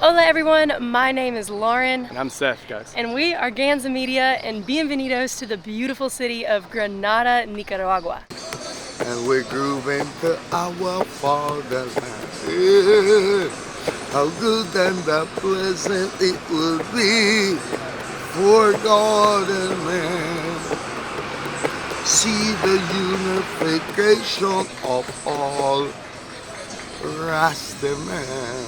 Hola everyone, my name is Lauren. And I'm Seth, guys. And we are Ganza Media, and bienvenidos to the beautiful city of Granada, Nicaragua. And we're grooving to our Father's land. How good and how pleasant it will be for God and man. See the unification of all Rasta man.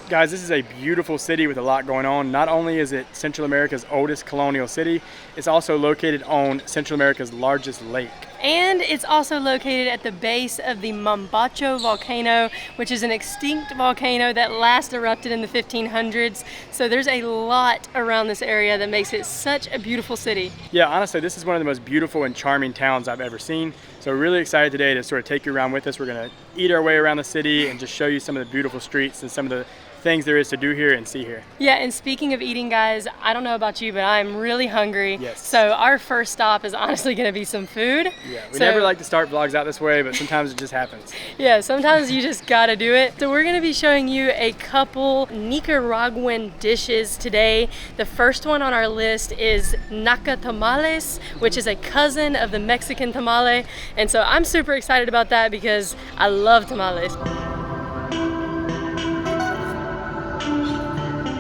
Guys, this is a beautiful city with a lot going on. Not only is it Central America's oldest colonial city, it's also located on Central America's largest lake. And it's also located at the base of the Masaya Volcano, which is an extinct volcano that last erupted in the 1500s. So there's a lot around this area that makes it such a beautiful city. Yeah, honestly, this is one of the most beautiful and charming towns I've ever seen. So we're really excited today to sort of take you around with us. We're gonna eat our way around the city and just show you some of the beautiful streets and some of the things there is to do here and see here. Yeah, and speaking of eating, guys, I don't know about you, but I'm really hungry. Yes. So our first stop is honestly gonna be some food. Yeah, we never like to start vlogs out this way, but sometimes it just happens. Yeah, sometimes you just gotta do it. So we're gonna be showing you a couple Nicaraguan dishes today. The first one on our list is naca tamales, which is a cousin of the Mexican tamale. And so I'm super excited about that because I love tamales.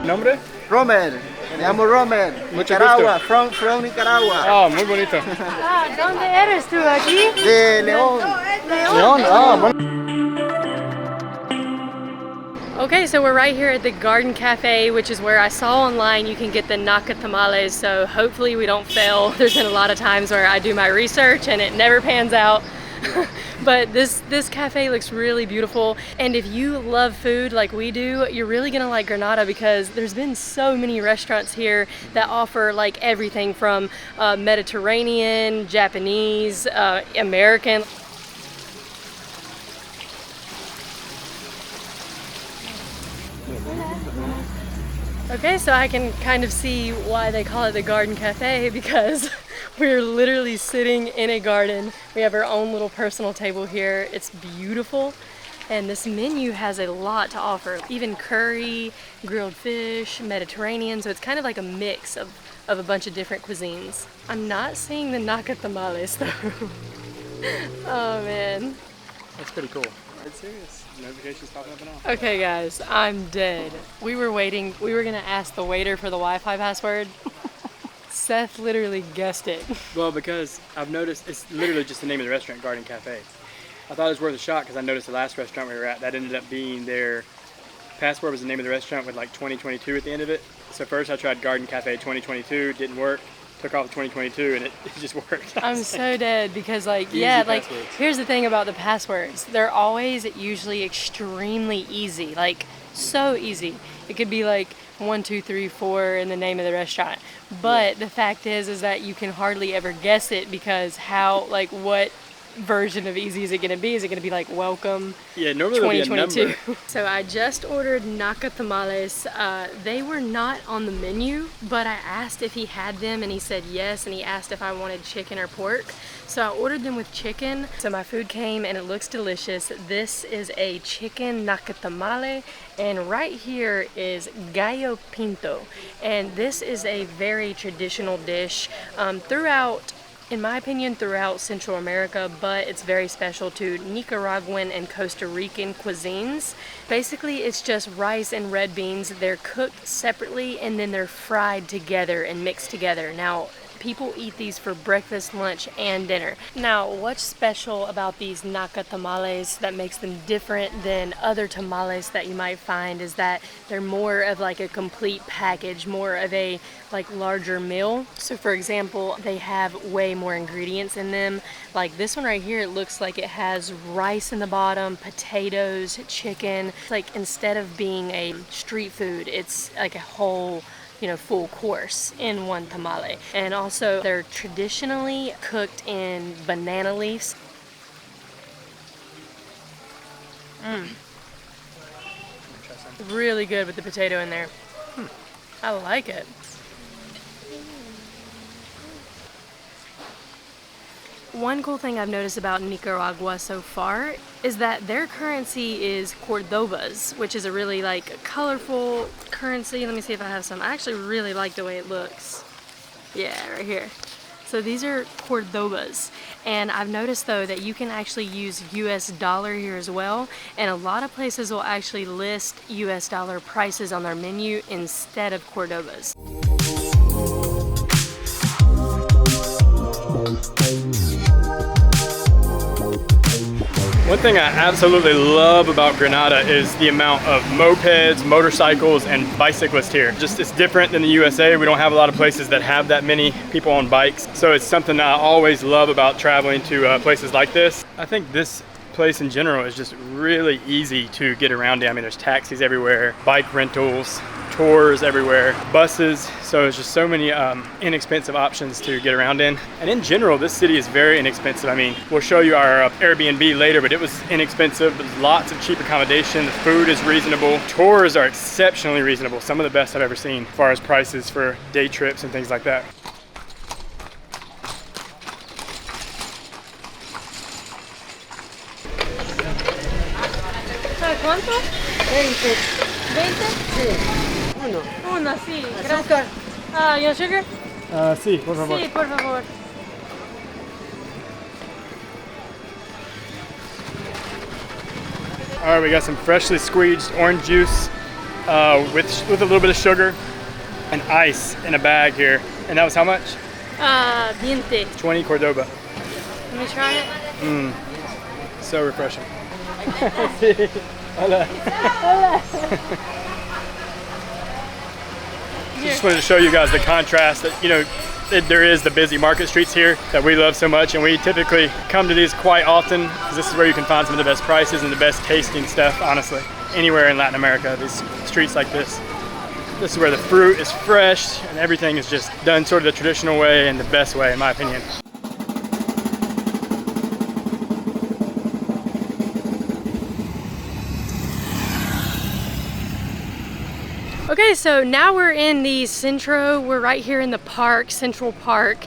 Nombre? Romer, me llamo Romer, Nicaragua, from Nicaragua. Oh, muy bonito. Ah, ¿dónde eres tú aquí? De León. León? Oh, bueno. Okay, so we're right here at the Garden Cafe, which is where I saw online you can get the naca tamales, so hopefully we don't fail. There's been a lot of times where I do my research and it never pans out. But this cafe looks really beautiful, and if you love food like we do, you're really gonna like Granada because there's been so many restaurants here that offer like everything from Mediterranean, Japanese, American. Okay, so I can kind of see why they call it the Garden Cafe because we're literally sitting in a garden. We have our own little personal table here. It's beautiful, and this menu has a lot to offer. Even curry, grilled fish, Mediterranean, so it's kind of like a mix of a bunch of different cuisines. I'm not seeing the naca tamales though. Oh man. That's pretty cool. It's serious. Notifications popping up and all. Okay guys, I'm dead. We were waiting, we were gonna ask the waiter for the Wi-Fi password. Seth literally guessed it. Well, because I've noticed it's literally just the name of the restaurant, Garden Cafe. I thought it was worth a shot because I noticed the last restaurant we were at, that ended up being their password was the name of the restaurant with like 2022 at the end of it. So first I tried Garden Cafe 2022, didn't work. Took off 2022 and it just worked. I'm so dead because like, Easy yeah, like passwords. here's the thing about the passwords. They're always usually extremely easy, like so easy. It could be like 1, 2, 3, 4 in the name of the restaurant. But the fact is that you can hardly ever guess it because how, like what version of easy is it going to be? Is it going to be like welcome? Yeah, normally there'll be a 2022. number. So I just ordered naca tamales. They were not on the menu, but I asked if he had them and he said yes, and he asked if I wanted chicken or pork. So I ordered them with chicken. So my food came and it looks delicious. This is a chicken naca tamale, and right here is gallo pinto. And this is a very traditional dish throughout, in my opinion, throughout Central America, but it's very special to Nicaraguan and Costa Rican cuisines. Basically, it's just rice and red beans. They're cooked separately and then they're fried together and mixed together. Now, people eat these for breakfast, lunch, and dinner. Now, what's special about these naca tamales that makes them different than other tamales that you might find is that they're more of like a complete package, more of a like larger meal. So for example, they have way more ingredients in them. Like this one right here, it looks like it has rice in the bottom, potatoes, chicken. Like instead of being a street food, it's like a whole, you know, full course in one tamale. And also they're traditionally cooked in banana leaves. Really good with the potato in there. I like it. One cool thing I've noticed about Nicaragua so far is that their currency is Cordobas, which is a really like colorful currency. Let me see if I have some. I actually really like the way it looks. Yeah, right here. So these are Cordobas, and I've noticed though that you can actually use US dollar here as well, and a lot of places will actually list US dollar prices on their menu instead of Cordobas. One thing I absolutely love about Granada is the amount of mopeds, motorcycles, and bicyclists here. Just it's different than the USA. We don't have a lot of places that have that many people on bikes. So it's something I always love about traveling to places like this. I think this place in general is just really easy to get around in. I mean, there's taxis everywhere, bike rentals, tours everywhere, buses. So there's just so many inexpensive options to get around in. And in general, this city is very inexpensive. I mean, we'll show you our Airbnb later, but it was inexpensive. There's lots of cheap accommodation. The food is reasonable. Tours are exceptionally reasonable. Some of the best I've ever seen as far as prices for day trips and things like that. ¿Cuánto? 20. 20? Sí. Uno. Una, sí. Azúcar. Ah, ¿y sugar? Sí, por favor. Sí, por favor. All right, we got some freshly squeezed orange juice with a little bit of sugar and ice in a bag here. And that was how much? 20. 20 Cordoba. Let me try it. So refreshing. Just wanted to show you guys the contrast that, you know, there is the busy market streets here that we love so much, and we typically come to these quite often because this is where you can find some of the best prices and the best tasting stuff, honestly. Anywhere in Latin America, these streets like this is where the fruit is fresh and everything is just done sort of the traditional way and the best way, in my opinion. Okay, so now we're in the Centro. We're right here in the park, Central Park.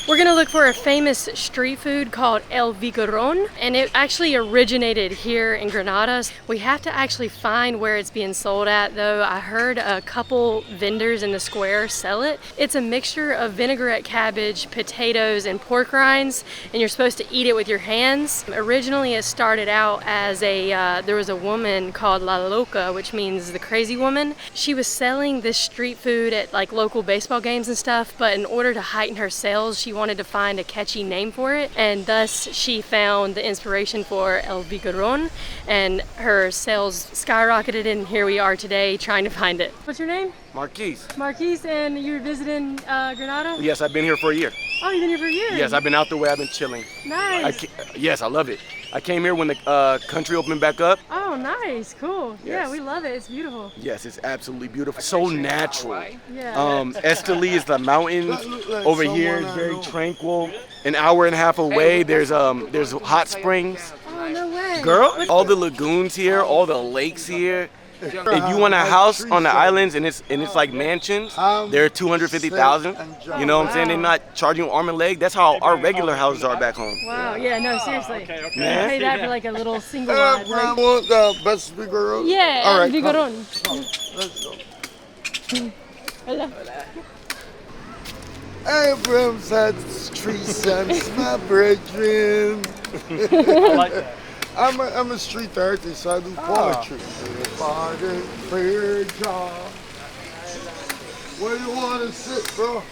We're gonna look for a famous street food called El Vigorón, and it actually originated here in Granada. We have to actually find where it's being sold at though. I heard a couple vendors in the square sell it. It's a mixture of vinaigrette cabbage, potatoes, and pork rinds, and you're supposed to eat it with your hands. Originally it started out as there was a woman called La Loca, which means the crazy woman. She was selling this street food at like local baseball games and stuff, but in order to heighten her sales, she wanted to find a catchy name for it, and thus she found the inspiration for El Vigorón, and her sales skyrocketed, and here we are today trying to find it. What's your name? Marquise. Marquise, and you're visiting Granada? Yes, I've been here for a year. Oh, you've been here for a year? Yes, I've been out the way. I've been chilling. Nice. Yes, I love it. I came here when the country opened back up. Oh, nice. Cool. Yes. Yeah, we love it. It's beautiful. Yes, it's absolutely beautiful. So natural. Yeah. Esteli is the mountain over here. It's very tranquil. An hour and a half away, there's hot springs. Oh, no way. Girl, all the lagoons here, all the lakes here. If you want a house on the islands and it's like mansions, they're 250,000. You know what I'm saying? They're not charging you arm and leg. That's how our regular houses are back home. Wow. Yeah. No. Seriously. Okay. Yeah. Pay that for like a little single wide. Like, want the best Vigorón? yeah. All El right, Vigorón. Let's go. Hola. Abrams had three sons, my brethren. I like that. I'm a street artist, so I do poetry. Pardon, prayer, job. Where you want to sit, bro?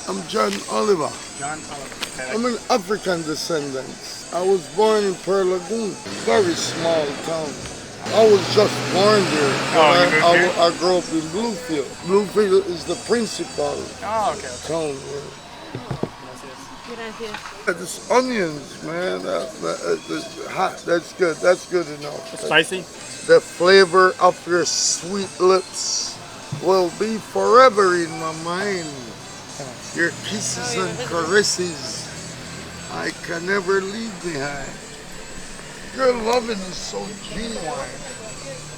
I'm John Oliver. John Oliver. I'm an African descendant. I was born in Pearl Lagoon, very small town. I was just born there. Oh, you moved here? I grew up in Bluefield. Bluefield is the principal Oh, okay. town. It's onions, man. That's hot. That's good. That's good enough. Spicy? The flavor of your sweet lips will be forever in my mind. Your kisses and caresses I can never leave behind. Your loving is so genuine.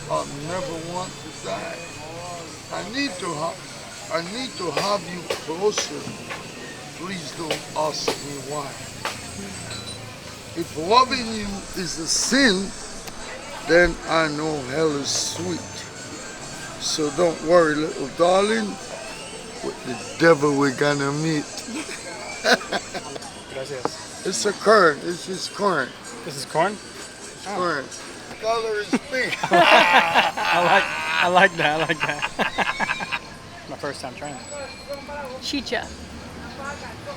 I'll never want to die. I need to have you closer. Please don't ask me why. If loving you is a sin, then I know hell is sweet. So don't worry, little darling. With the devil we're gonna meet. Gracias. It's a corn. It's just corn. This is corn? It's corn. Color is pink. I like that. My first time trying it. Chicha. I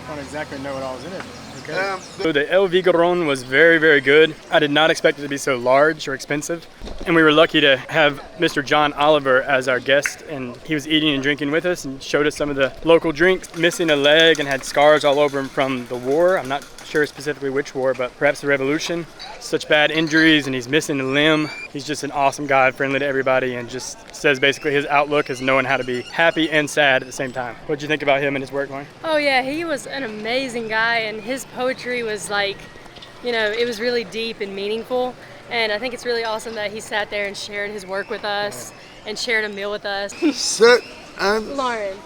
don't exactly know what all is in it. Okay. So the El Vigorón was very, very good. I did not expect it to be so large or expensive. And we were lucky to have Mr. John Oliver as our guest. And he was eating and drinking with us and showed us some of the local drinks. Missing a leg and had scars all over him from the war. I'm not sure specifically which war, but perhaps the revolution. Such bad injuries, and he's missing a limb. He's just an awesome guy, friendly to everybody, and just says basically his outlook is knowing how to be happy and sad at the same time. What'd you think about him and his work, Lauren? Oh yeah, he was an amazing guy, and his poetry was like, you know, it was really deep and meaningful. And I think it's really awesome that he sat there and shared his work with us and shared a meal with us. Sit and Lauren.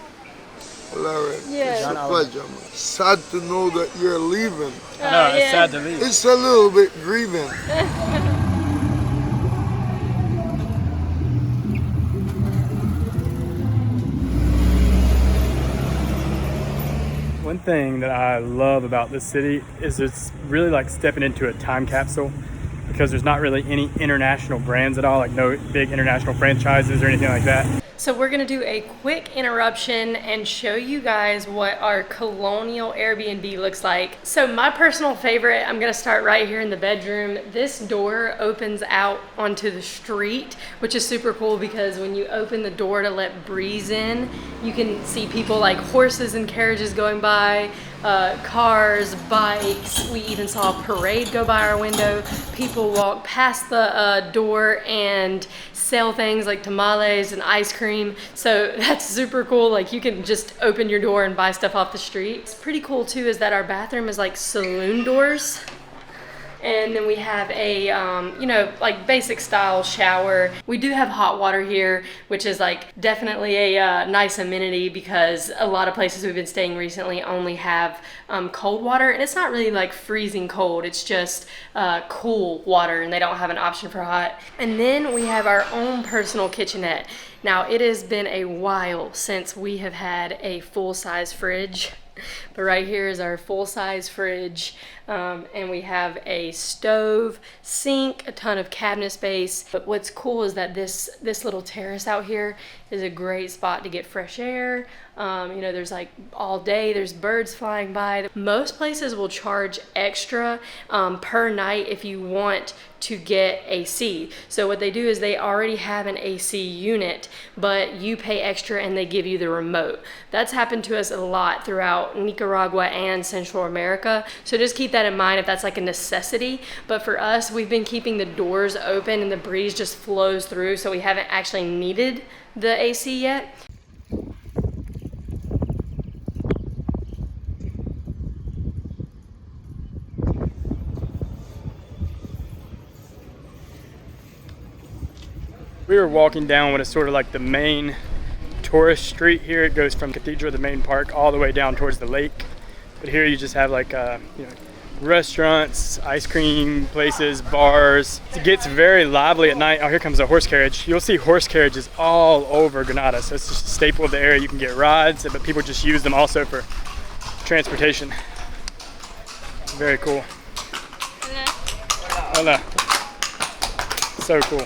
Lauren, Yeah. it's a pleasure. Sad to know that you're leaving. I know, it's yeah. sad to leave. It's a little bit grieving. One thing that I love about this city is it's really like stepping into a time capsule, because there's not really any international brands at all, like no big international franchises or anything like that. So we're gonna do a quick interruption and show you guys what our colonial Airbnb looks like. So my personal favorite, I'm gonna start right here in the bedroom. This door opens out onto the street, which is super cool because when you open the door to let breeze in, you can see people like horses and carriages going by, cars, bikes. We even saw a parade go by our window. People walk past the door and sell things like tamales and ice cream. So that's super cool. Like you can just open your door and buy stuff off the street. It's pretty cool too is that our bathroom is like saloon doors. And then we have a, you know, like basic style shower. We do have hot water here, which is like definitely a nice amenity because a lot of places we've been staying recently only have cold water. And it's not really like freezing cold. It's just cool water and they don't have an option for hot. And then we have our own personal kitchenette. Now it has been a while since we have had a full-size fridge. But right here is our full-size fridge, and we have a stove, sink, a ton of cabinet space. But what's cool is that this little terrace out here is a great spot to get fresh air. You know, there's like all day, there's birds flying by. Most places will charge extra per night if you want to get AC. So what they do is they already have an AC unit, but you pay extra and they give you the remote. That's happened to us a lot throughout Nicaragua and Central America. So just keep that in mind if that's like a necessity. But for us, we've been keeping the doors open and the breeze just flows through, so we haven't actually needed the AC yet. We were walking down what is sort of like the main tourist street here. It goes from Cathedral, the main park, all the way down towards the lake. But here you just have like you know, restaurants, ice cream places, bars. It gets very lively at night. Oh, here comes a horse carriage. You'll see horse carriages all over Granada. So it's just a staple of the area. You can get rides, but people just use them also for transportation. Very cool. Hola. So cool.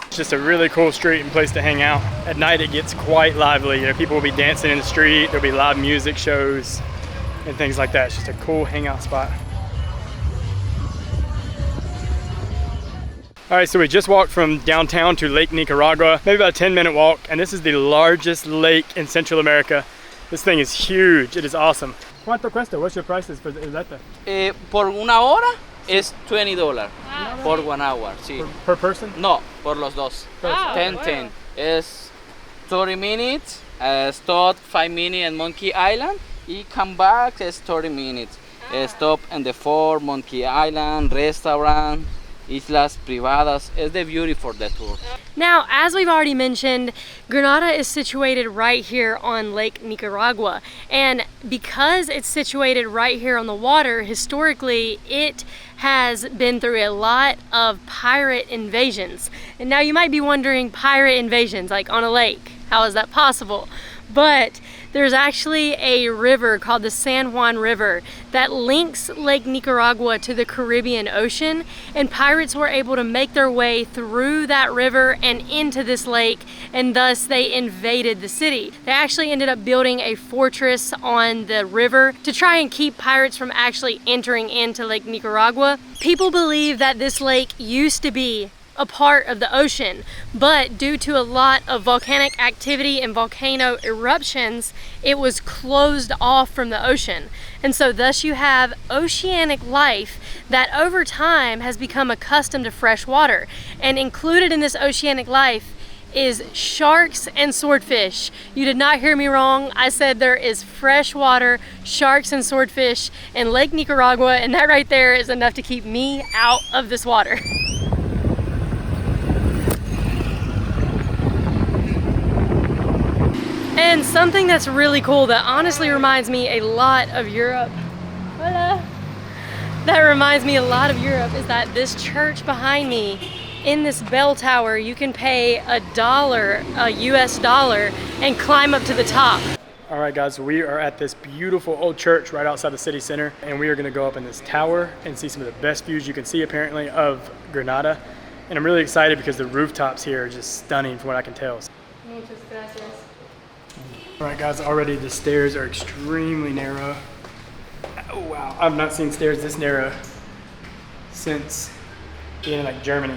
Just a really cool street and place to hang out. At night it gets quite lively. You know, people will be dancing in the street, there'll be live music shows and things like that. It's just a cool hangout spot. All right, so we just walked from downtown to Lake Nicaragua, maybe about a 10-minute walk, and this is the largest lake in Central America. This thing is huge, it is awesome. ¿Cuánto cuesta? What's your prices for the isleta? Por una hora es $20 por 1 hour, sí. Per person? No, por los dos. Oh, 10, wow. 10. Es 30 minutes, stop 5 minutes in Monkey Island, y come back is 30 minutes. Stop in the 4 Monkey Island restaurant, islas privadas. Es the beauty for the tour. Now, as we've already mentioned, Granada is situated right here on Lake Nicaragua. And because it's situated right here on the water, historically, it has been through a lot of pirate invasions. And now you might be wondering, pirate invasions, like on a lake, how is that possible? But there's actually a river called the San Juan River that links Lake Nicaragua to the Caribbean Ocean, and pirates were able to make their way through that river and into this lake, and thus they invaded the city. They actually ended up building a fortress on the river to try and keep pirates from actually entering into Lake Nicaragua. People believe that this lake used to be a part of the ocean, but due to a lot of volcanic activity and volcano eruptions, it was closed off from the ocean. And so thus you have oceanic life that over time has become accustomed to fresh water. And included in this oceanic life is sharks and swordfish. You did not hear me wrong. I said there is fresh water, sharks and swordfish in Lake Nicaragua, and that right there is enough to keep me out of this water. And something that's really cool that honestly reminds me a lot of Europe. Hola. That reminds me a lot of Europe is that this church behind me, in this bell tower, you can pay $1, a US dollar, and climb up to the top. All right, guys, so we are at this beautiful old church right outside the city center, and we are gonna go up in this tower and see some of the best views you can see apparently of Granada. And I'm really excited because the rooftops here are just stunning from what I can tell. Muchas gracias. All right, guys, already the stairs are extremely narrow. Oh, wow, I've not seen stairs this narrow since being in like Germany,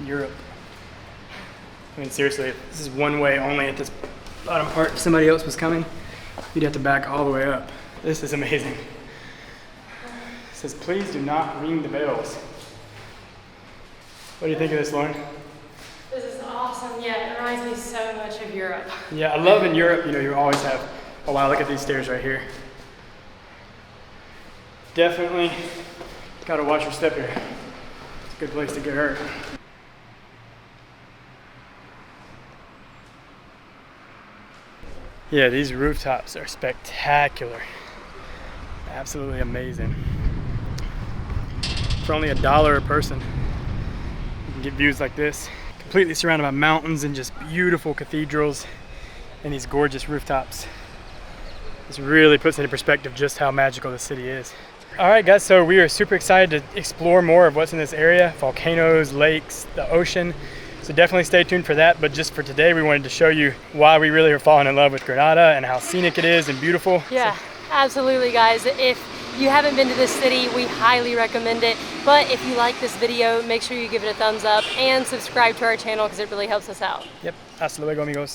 Europe. I mean, seriously, if this is one way only at this bottom part, if somebody else was coming, you'd have to back all the way up. This is amazing. It says, please do not ring the bells. What do you think of this, Lauren? This is awesome. Yeah, it reminds me so much of Europe. Yeah, I love in Europe, you know, you always have, oh wow, look at these stairs right here. Definitely gotta watch your step here. It's a good place to get hurt. Yeah, these rooftops are spectacular. Absolutely amazing. For only $1 a person, you can get views like this. Completely surrounded by mountains and just beautiful cathedrals and these gorgeous rooftops. This really puts into perspective just how magical the city is. All right, guys, so we are super excited to explore more of what's in this area, volcanoes, lakes, the ocean. So definitely stay tuned for that. But just for today, we wanted to show you why we really are falling in love with Granada and how scenic it is and beautiful. Yeah, absolutely, guys. If you haven't been to this city, we highly recommend it. But if you like this video, make sure you give it a thumbs up and subscribe to our channel because it really helps us out. Yep, hasta luego, amigos.